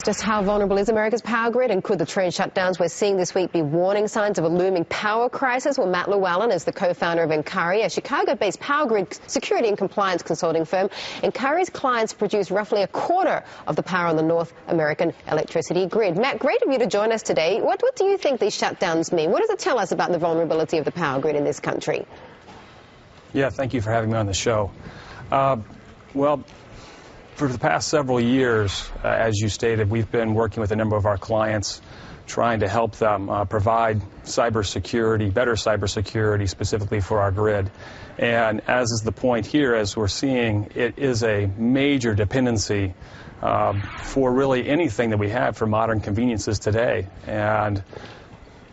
Just how vulnerable is America's power grid, and could the train shutdowns we're seeing this week be warning signs of a looming power crisis? Well, Matt Luallen is the co-founder of Encari, a Chicago-based power grid security and compliance consulting firm. Encari's clients produce roughly a quarter of the power on the North American electricity grid. Matt, great of you to join us today. What do you think these shutdowns mean? What does it tell us about the vulnerability of the power grid in this country? Yeah, thank you for having me on the show. Well, for the past several years, as you stated, we've been working with a number of our clients trying to help them provide cybersecurity, better cybersecurity specifically for our grid. And as is the point here, as we're seeing, it is a major dependency for really anything that we have for modern conveniences today. And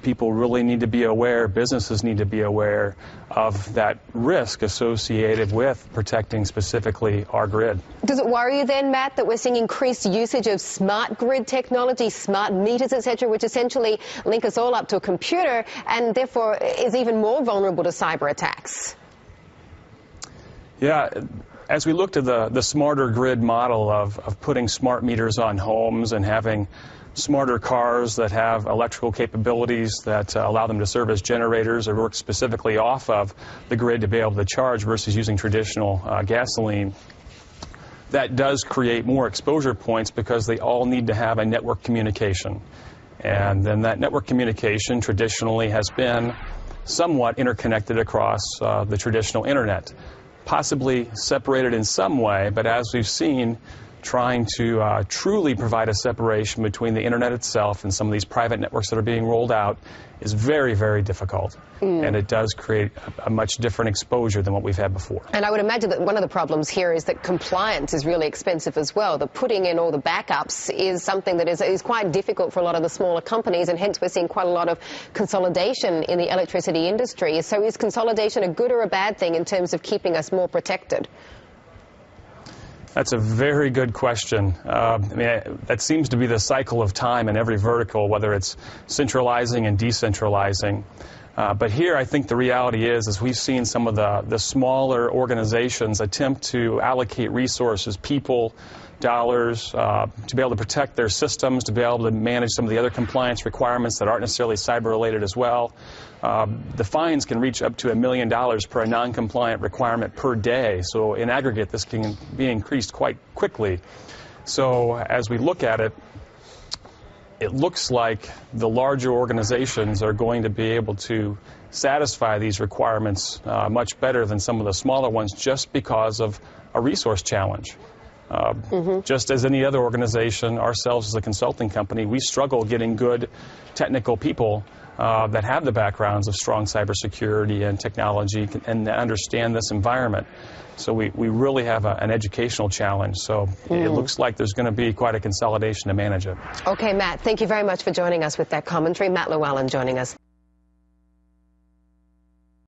people really need to be aware, businesses need to be aware of that risk associated with protecting specifically our grid. Does it worry you then, Matt, that we're seeing increased usage of smart grid technology, smart meters, etc., which essentially link us all up to a computer and therefore is even more vulnerable to cyber attacks? Yeah. As we look to the smarter grid model of putting smart meters on homes and having smarter cars that have electrical capabilities that allow them to serve as generators or work specifically off of the grid to be able to charge versus using traditional gasoline, that does create more exposure points because they all need to have a network communication. And then that network communication traditionally has been somewhat interconnected across the traditional internet, possibly separated in some way, but as we've seen, trying to truly provide a separation between the internet itself and some of these private networks that are being rolled out is very, very difficult. And it does create a much different exposure than what we've had before. And I would imagine that one of the problems here is that compliance is really expensive as well. The putting in all the backups is something that is quite difficult for a lot of the smaller companies, and hence we're seeing quite a lot of consolidation in the electricity industry. So is consolidation a good or a bad thing in terms of keeping us more protected? That's a very good question. I mean, that seems to be the cycle of time in every vertical, whether it's centralizing and decentralizing. But here, I think the reality is we've seen some of the smaller organizations attempt to allocate resources, people, dollars, to be able to protect their systems, to be able to manage some of the other compliance requirements that aren't necessarily cyber-related as well. The fines can reach up to $1 million per non-compliant requirement per day. So in aggregate, this can be increased quite quickly. So as we look at it, it looks like the larger organizations are going to be able to satisfy these requirements much better than some of the smaller ones just because of a resource challenge. Just as any other organization, ourselves as a consulting company, we struggle getting good technical people that have the backgrounds of strong cybersecurity and technology and that understand this environment. So we really have an educational challenge. So it looks like there's going to be quite a consolidation to manage it. Okay, Matt, thank you very much for joining us with that commentary. Matt Luallen joining us.